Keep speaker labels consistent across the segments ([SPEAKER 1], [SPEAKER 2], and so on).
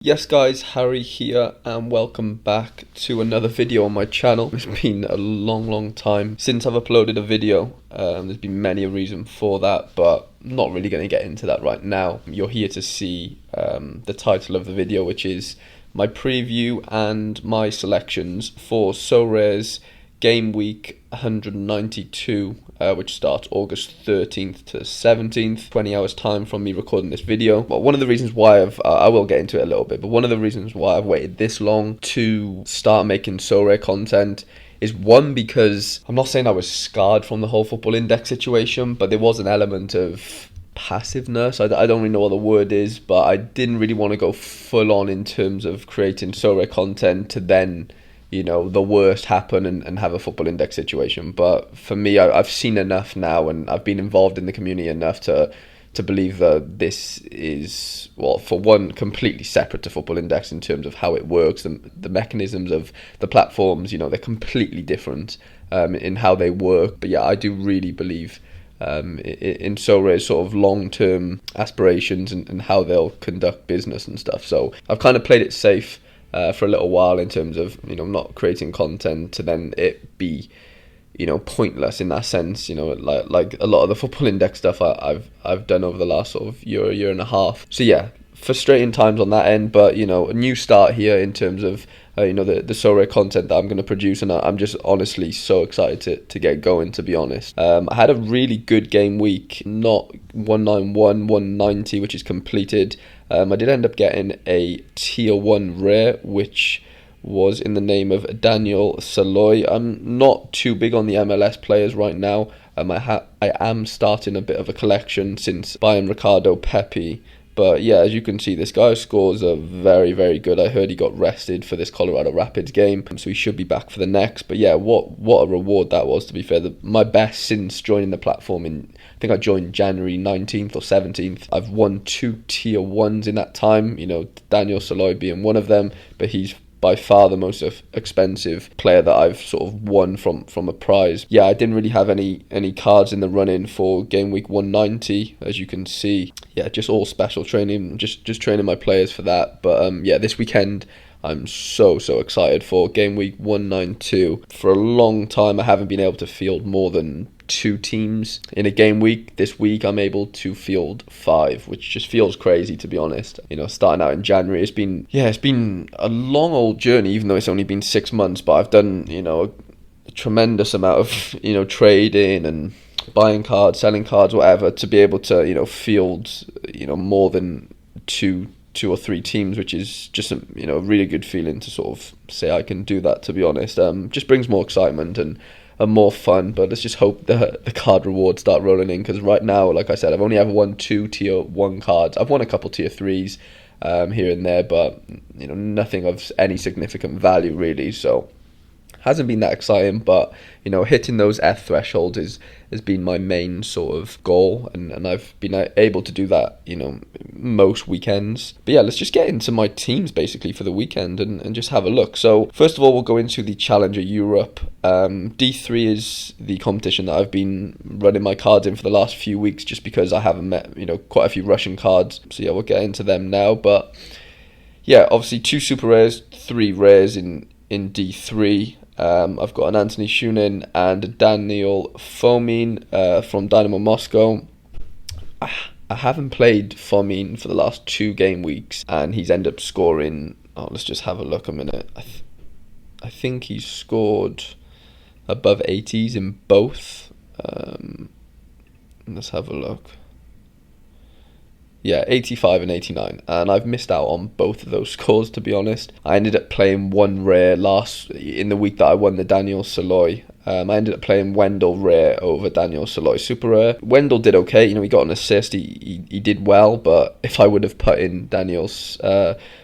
[SPEAKER 1] Yes guys, Harry here and welcome back to another video on my channel. It's been a long time since I've uploaded a video. There's been many a reason for that, but I'm not really going to get into that right now. You're here to see the title of the video, which is my preview and my selections for Sorare's Game Week 192, which starts August 13th to 17th, 20 hours time from me recording this video. But one of the reasons why I will get into it a little bit, but one of the reasons why I've waited this long to start making Sorare content is one, because I'm not saying I was scarred from the whole football index situation, but there was an element of passiveness. I don't really know what the word is, but I didn't really want to go full on in terms of creating Sorare content to then, you know, the worst happen and have a football index situation. But for me, I've seen enough now, and I've been involved in the community enough to believe that this is, well, for one, completely separate to football index in terms of how it works. The mechanisms of the platforms, you know, they're completely different in how they work. But yeah, I do really believe in Sorare's sort of long-term aspirations and how they'll conduct business and stuff. So I've kind of played it safe for a little while in terms of, you know, not creating content to then it be, you know, pointless in that sense. You know, like a lot of the football index stuff I've done over the last sort of year and a half. So yeah, frustrating times on that end, but you know, a new start here in terms of you know, the Sorare content that I'm going to produce, and I'm just honestly so excited to get going, to be honest. I had a really good game week, not 191, 190, which is completed. I did end up getting a tier 1 rare, which was in the name of Daniel Saloy. I'm not too big on the MLS players right now. I am starting a bit of a collection since buying Ricardo Pepi. But yeah, as you can see, this guy's scores are very good. I heard he got rested for this Colorado Rapids game, so he should be back for the next. But yeah, what a reward that was, to be fair. My best since joining the platform I think I joined January 19th or 17th. I've won 2 tier 1s in that time, you know, Daniel Saloy being one of them, but he's by far the most expensive player that I've sort of won from a prize. Yeah, I didn't really have any cards in the run-in for game week 190, as you can see. Yeah, just all special training, just training my players for that. But yeah, this weekend I'm so excited for game week 192. For a long time I haven't been able to field more than 2 teams in a game week. This week I'm able to field 5, which just feels crazy, to be honest. You know, starting out in January, it's been a long old journey, even though it's only been 6 months. But I've done, you know, a tremendous amount of, you know, trading and buying cards, selling cards, whatever, to be able to, you know, field, you know, more than two or 3 teams, which is just a, you know, a really good feeling to sort of say I can do that, to be honest. Just brings more excitement and more fun. But let's just hope the card rewards start rolling in, because right now, like I said, I've only ever won 2 tier 1 cards. I've won a couple tier 3s here and there, but you know, nothing of any significant value really. So hasn't been that exciting, but you know, hitting those F thresholds has been my main sort of goal, and I've been able to do that, you know, most weekends. But yeah, let's just get into my teams basically for the weekend and just have a look. So first of all, we'll go into the Challenger Europe. D3 is the competition that I've been running my cards in for the last few weeks, just because I haven't met, you know, quite a few Russian cards. So yeah, we'll get into them now. But yeah, obviously 2 super rares, 3 rares in D3. I've got an Anthony Shunin and a Daniel Fomin from Dynamo Moscow. I haven't played Fomin for the last 2 game weeks, and he's ended up scoring, let's just have a look a minute. I think he's scored above 80s in both. Let's have a look. Yeah, 85 and 89, and I've missed out on both of those scores, to be honest. I ended up playing 1 rare in the week that I won the Daniel Saloy. I ended up playing Wendell rare over Daniel Saloy super rare. Wendell did okay, you know, he got an assist, he did well, but if I would have put in Daniel's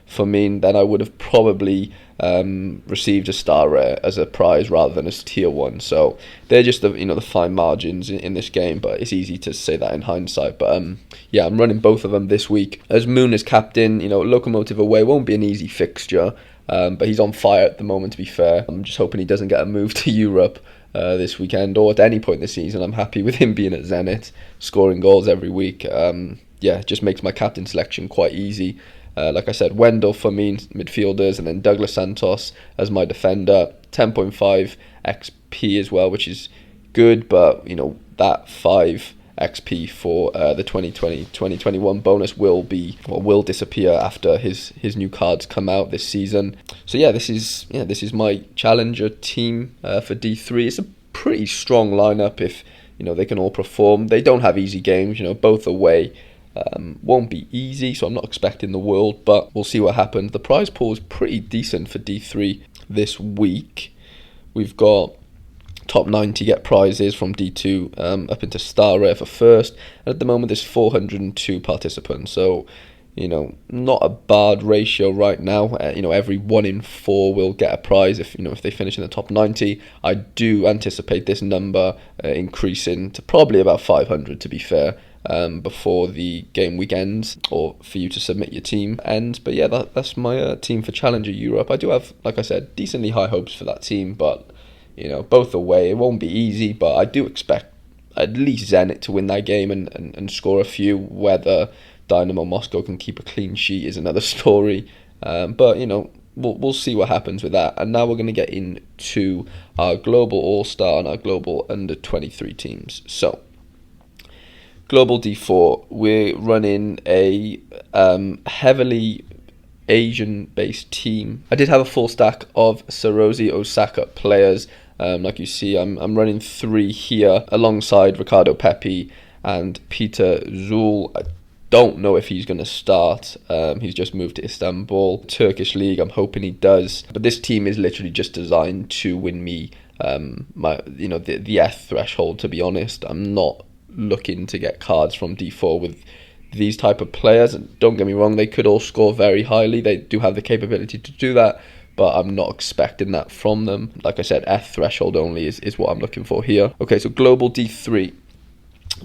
[SPEAKER 1] for me, then I would have probably received a star rare as a prize rather than a tier 1. So they're just the, you know, the fine margins in this game, but it's easy to say that in hindsight. But yeah, I'm running both of them this week. As Moon is captain, you know, Locomotive away won't be an easy fixture, but he's on fire at the moment, to be fair. I'm just hoping he doesn't get a move to Europe this weekend or at any point this season. I'm happy with him being at Zenit, scoring goals every week. Yeah, it just makes my captain selection quite easy. Like I said, Wendell for me, midfielders, and then Douglas Santos as my defender. 10.5 XP as well, which is good, but that 5 XP for the 2020-2021 bonus will disappear after his new cards come out this season. So this is my challenger team for D3. It's a pretty strong lineup if they can all perform. They don't have easy games, both away. Won't be easy, so I'm not expecting the world, but we'll see what happens. The prize pool is pretty decent for D3 this week. We've got top 90 get prizes from D2 up into Sorare for first. And at the moment, there's 402 participants, so not a bad ratio right now. Every 1 in 4 will get a prize if they finish in the top 90. I do anticipate this number increasing to probably about 500, to be fair, before the game week ends, or for you to submit your team ends. But that's my team for Challenger Europe. I do have, like I said, decently high hopes for that team, but both away, it won't be easy, but I do expect at least Zenit to win that game and score a few. Whether Dynamo Moscow can keep a clean sheet is another story, but we'll see what happens with that. And now we're going to get into our global all-star and our global under-23 teams. So global D4, we're running a heavily Asian-based team. I did have a full stack of Sarosi Osaka players. Like you see, I'm running 3 here alongside Ricardo Pepi and Peter Zul. I don't know if he's going to start. He's just moved to Istanbul, Turkish league. I'm hoping he does. But this team is literally just designed to win me the F threshold, to be honest. I'm not looking to get cards from D4 with these type of players. And don't get me wrong, they could all score very highly. They do have the capability to do that, but I'm not expecting that from them. Like I said, F threshold only is what I'm looking for here. Okay, so global D3.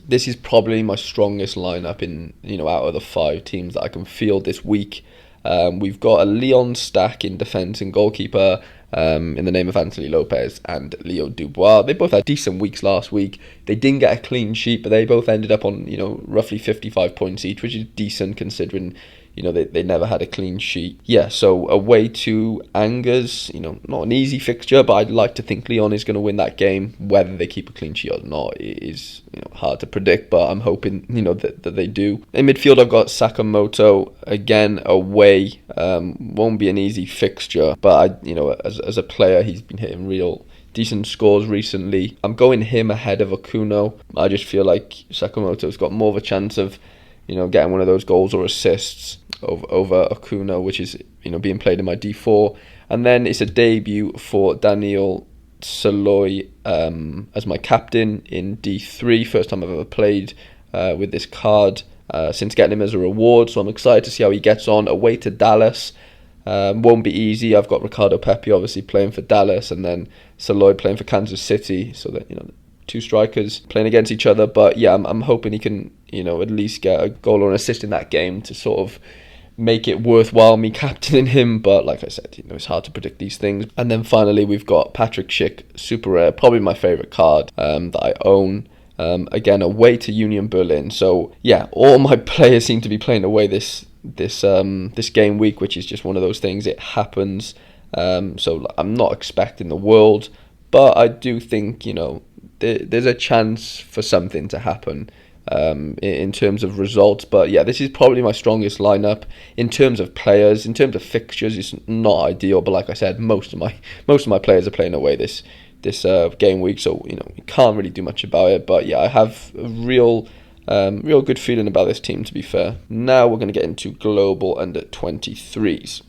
[SPEAKER 1] This is probably my strongest lineup in out of the 5 teams that I can field this week. We've got a Leon stack in defence and goalkeeper, in the name of Anthony Lopez and Leo Dubois. They both had decent weeks last week. They didn't get a clean sheet, but they both ended up on roughly 55 points each, which is decent considering they never had a clean sheet. So away to Angers, not an easy fixture, but I'd like to think Leon is going to win that game. Whether they keep a clean sheet or not is hard to predict, but I'm hoping that they do. In midfield, I've got Sakamoto again away. Won't be an easy fixture, but as a player, he's been hitting real decent scores recently. I'm going him ahead of Okuno. I just feel like Sakamoto's got more of a chance of getting one of those goals or assists over Okuno, which is being played in my D4. And then it's a debut for Daniel Saloy as my captain in D3. First time I've ever played with this card since getting him as a reward, so I'm excited to see how he gets on. Away to Dallas, won't be easy. I've got Ricardo Pepi obviously playing for Dallas, and then Saloy playing for Kansas City, so that 2 strikers playing against each other. But I'm hoping he can at least get a goal or an assist in that game to sort of make it worthwhile me captaining him. But like I said, it's hard to predict these things. And then finally we've got Patrick Schick, super rare, probably my favourite card that I own. Again, away to Union Berlin. So all my players seem to be playing away this game week, which is just one of those things. It happens. So I'm not expecting the world, but I do think there's a chance for something to happen in terms of results. But this is probably my strongest lineup in terms of players. In terms of fixtures, it's not ideal, but like I said, most of my players are playing away this game week, so you can't really do much about it. But I have a real good feeling about this team, to be fair. Now we're going to get into global under 23s.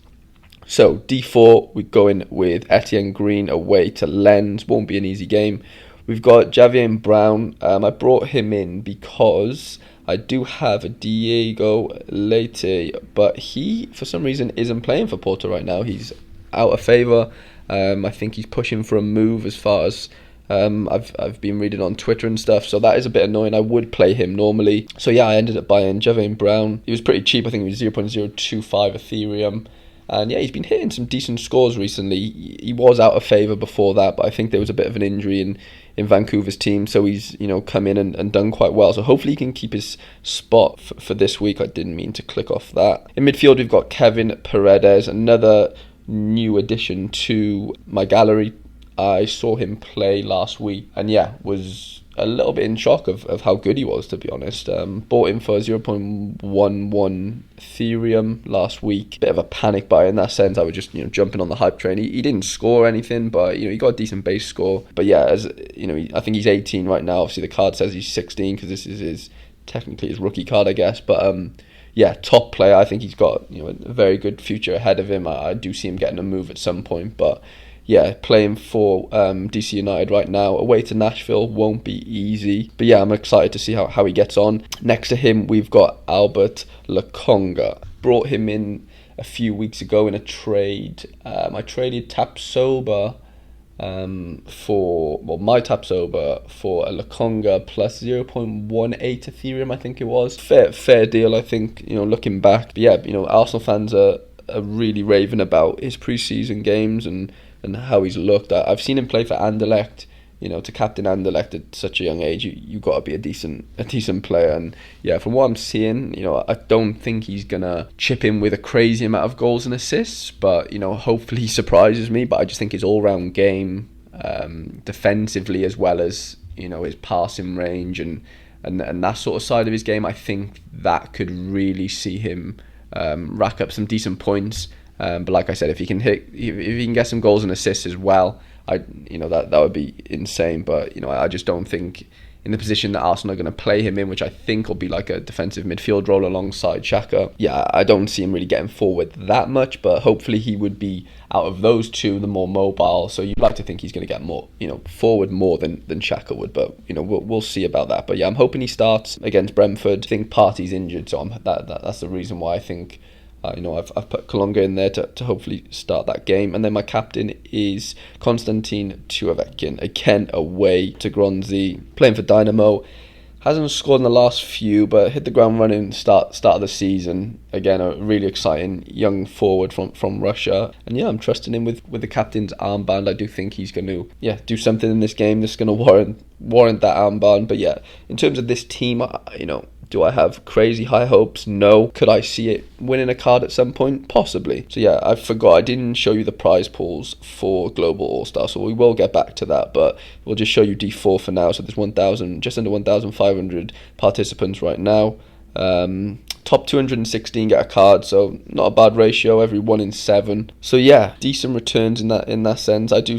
[SPEAKER 1] So D4, we're going with Etienne Green away to Lens. Won't be an easy game. We've got Javier Brown. I brought him in because I do have a Diego Leite, but he, for some reason, isn't playing for Porto right now. He's out of favour. I think he's pushing for a move as far as I've been reading on Twitter and stuff, so that is a bit annoying. I would play him normally. So I ended up buying Javier Brown. He was pretty cheap. I think it was 0.025 Ethereum. And yeah, he's been hitting some decent scores recently. He was out of favour before that, but I think there was a bit of an injury in Vancouver's team, so he's come in and done quite well. So hopefully he can keep his spot for this week. I didn't mean to click off that. In midfield, we've got Kevin Paredes, another new addition to my gallery. I saw him play last week, and yeah, was a little bit in shock of how good he was, to be honest. Bought him for 0.11 Ethereum last week. Bit of a panic buy in that sense. I was just jumping on the hype train. He didn't score anything, but he got a decent base score. But yeah, as I think he's 18 right now. Obviously the card says he's 16 because this is technically his rookie card, I guess. But yeah, top player. I think he's got a very good future ahead of him. I do see him getting a move at some point, but yeah, playing for DC United right now, away to Nashville, won't be easy. But yeah, I'm excited to see how he gets on. Next to him, we've got Albert Laconger. Brought him in a few weeks ago in a trade. I traded Tapsoba my Tapsoba for a Laconger plus 0.18 Ethereum, I think it was. Fair deal, I think, looking back. But yeah, Arsenal fans are really raving about his pre-season games and how he's looked. I've seen him play for Anderlecht. To captain Anderlecht at such a young age, you got to be a decent player. And yeah, from what I'm seeing, I don't think he's gonna chip in with a crazy amount of goals and assists. But hopefully he surprises me. But I just think his all-round game, defensively as well as his passing range and that sort of side of his game, I think that could really see him rack up some decent points. But like I said, if he can get some goals and assists as well, that would be insane. But I just don't think in the position that Arsenal are going to play him in, which I think will be like a defensive midfield role alongside Xhaka. Yeah, I don't see him really getting forward that much, but hopefully he would be, out of those two, the more mobile. So you'd like to think he's going to get more, forward more than Xhaka would, but we'll see about that. But yeah, I'm hoping he starts against Brentford. I think Partey's injured, so that's the reason why I think I've put Laconger in there to hopefully start that game. And then my captain is Konstantin Chuavekin, again away to Gronzi, playing for Dynamo. Hasn't scored in the last few, but hit the ground running start of the season. Again, a really exciting young forward from Russia. And yeah, I'm trusting him with the captain's armband. I do think he's going to do something in this game that's going to warrant that armband. But yeah, in terms of this team, do I have crazy high hopes? No. Could I see it winning a card at some point? Possibly. So yeah, I forgot. I didn't show you the prize pools for Global All-Star, so we will get back to that, but we'll just show you D4 for now. So there's just under 1,500 participants right now. Top 216 get a card, so not a bad ratio, every 1 in 7. So yeah, decent returns in that sense. I do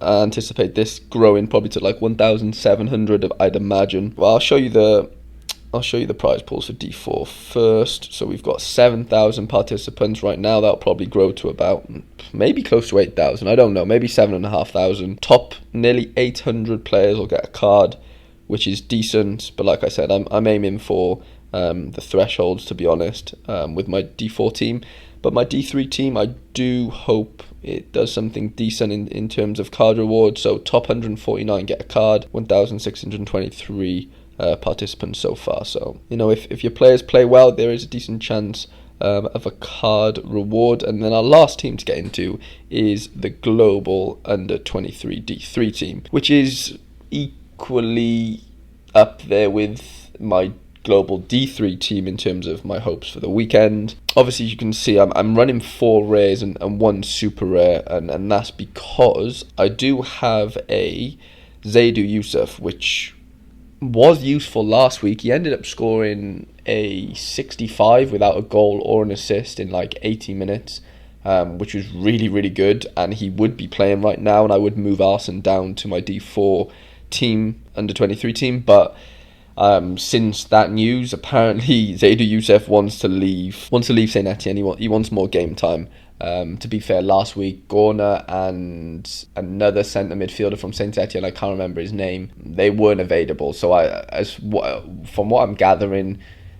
[SPEAKER 1] anticipate this growing probably to like 1,700, I'd imagine. Well, I'll show you the prize pools for D4 first. So we've got 7,000 participants right now. That'll probably grow to about maybe close to 8,000. I don't know, maybe 7,500. Top nearly 800 players will get a card, which is decent. But like I said, I'm aiming for the thresholds, to be honest, with my D4 team. But my D3 team, I do hope it does something decent in terms of card rewards. So top 149 get a card, 1,623 participants so far. So if your players play well, there is a decent chance of a card reward. And then our last team to get into is the global under 23 D3 team, which is equally up there with my global D3 team in terms of my hopes for the weekend. Obviously you can see I'm running 4 rares and 1 super rare, and that's because I do have a Zaidu Yusuf, which was useful last week. He ended up scoring a 65 without a goal or an assist in like 80 minutes, which was really, really good. And he would be playing right now, and I would move Arsene down to my D4 team, under 23 team. But since that news, apparently Zaidu Youssef wants to leave Saint Etienne. He wants more game time. To be fair, last week Gorna and another centre midfielder from Saint Etienne, I can't remember his name, they weren't available. So from what I'm gathering,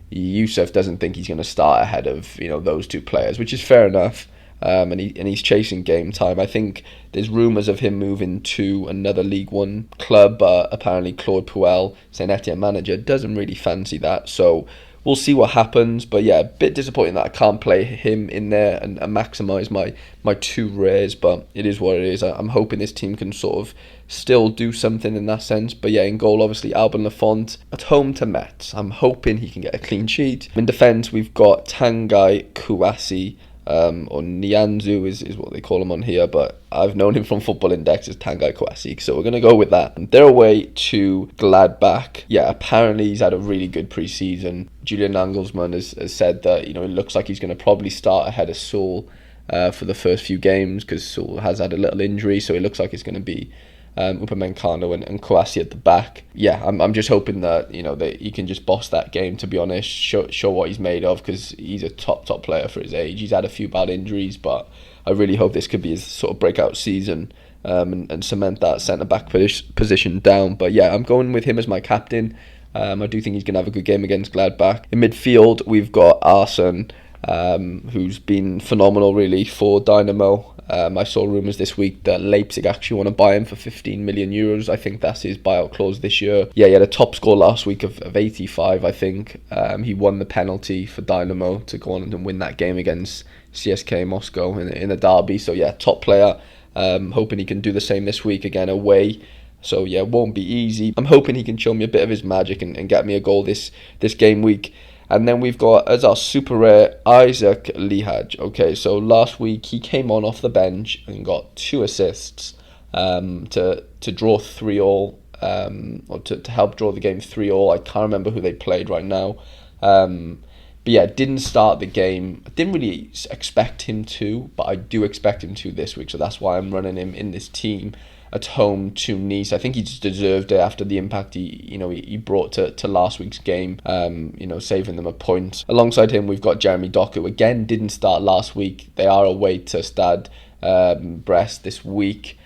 [SPEAKER 1] Youssef doesn't think he's going to start ahead of those two players, which is fair enough. And he's chasing game time. I think there's rumours of him moving to another League One club, but apparently Claude Puel, Saint Etienne manager, doesn't really fancy that. So we'll see what happens. But yeah, a bit disappointing that I can't play him in there and maximise my 2 rares, but it is what it is. I'm hoping this team can sort of still do something in that sense. But yeah, in goal, obviously, Alban Lafont at home to Metz. I'm hoping he can get a clean sheet. In defence, we've got Tanguy Kouassi, or Nianzu is what they call him on here, but I've known him from Football Index as Tanguy Kouassi, so we're going to go with that. They're away to Gladbach. Yeah, apparently he's had a really good pre-season. Julian Nagelsmann has said that, it looks like he's going to probably start ahead of Saul for the first few games, because Saul has had a little injury, so it looks like it's going to be Upamecano and Kouassi at the back. Yeah, I'm just hoping that that he can just boss that game, to be honest, show what he's made of, because he's a top player for his age. He's had a few bad injuries, but I really hope this could be his sort of breakout season, and cement that centre back position down. But yeah, I'm going with him as my captain. I do think he's going to have a good game against Gladbach. In midfield, we've got Arsene, who's been phenomenal really for Dynamo. I saw rumours this week that Leipzig actually want to buy him for 15 million euros. I think that's his buyout clause this year. Yeah, he had a top score last week of 85, I think. He won the penalty for Dynamo to go on and win that game against CSKA Moscow in the derby. So yeah, top player. Hoping he can do the same this week again away. So yeah, it won't be easy. I'm hoping he can show me a bit of his magic and get me a goal this game week. And then we've got, as our super rare, Isaac Lihaj. Okay, so last week he came on off the bench and got 2 assists to draw 3-3, or to help draw the game 3-3. I can't remember who they played right now. But yeah, didn't start the game. I didn't really expect him to, but I do expect him to this week. So that's why I'm running him in this team at home to Nice. I think he just deserved it after the impact he brought to last week's game, saving them a point. Alongside him, we've got Jeremy Doku, who again didn't start last week. They are away to Stade Brest this week.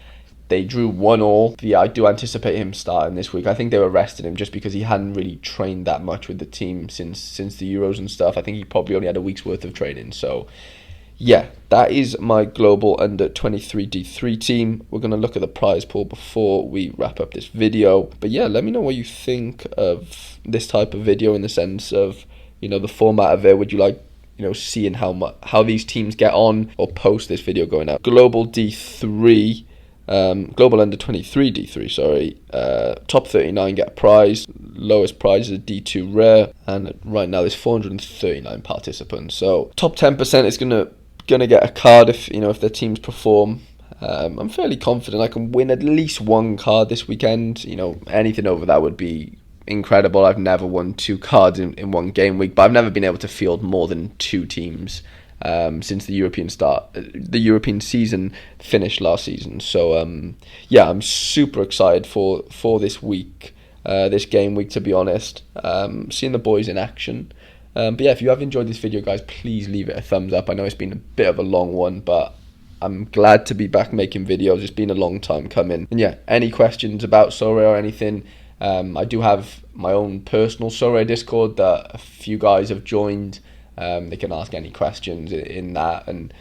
[SPEAKER 1] They drew 1-1. Yeah, I do anticipate him starting this week. I think they were resting him just because he hadn't really trained that much with the team since the Euros and stuff. I think he probably only had a week's worth of training. So yeah, that is my global under 23 D3 team. We're going to look at the prize pool before we wrap up this video. But yeah, let me know what you think of this type of video, in the sense of, the format of it. Would you like, seeing how these teams get on, or post this video going out? Global D3, global under 23 D3, sorry. Top 39 get a prize. Lowest prize is a D2 rare. And right now there's 439 participants. So top 10% is gonna get a card if their teams perform. I'm fairly confident I can win at least 1 card this weekend. Anything over that would be incredible. I've never won 2 cards in one game week, but I've never been able to field more than 2 teams since the European season finished last season. So yeah, I'm super excited for this week, this game week, to be honest. Seeing the boys in action. But yeah, if you have enjoyed this video, guys, please leave it a thumbs up. I know it's been a bit of a long one, but I'm glad to be back making videos. It's been a long time coming. And yeah, any questions about Sorare or anything, I do have my own personal Sorare Discord that a few guys have joined. They can ask any questions in that and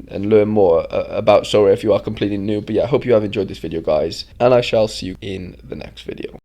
[SPEAKER 1] learn more about Sorare if you are completely new. But yeah, I hope you have enjoyed this video, guys, and I shall see you in the next video.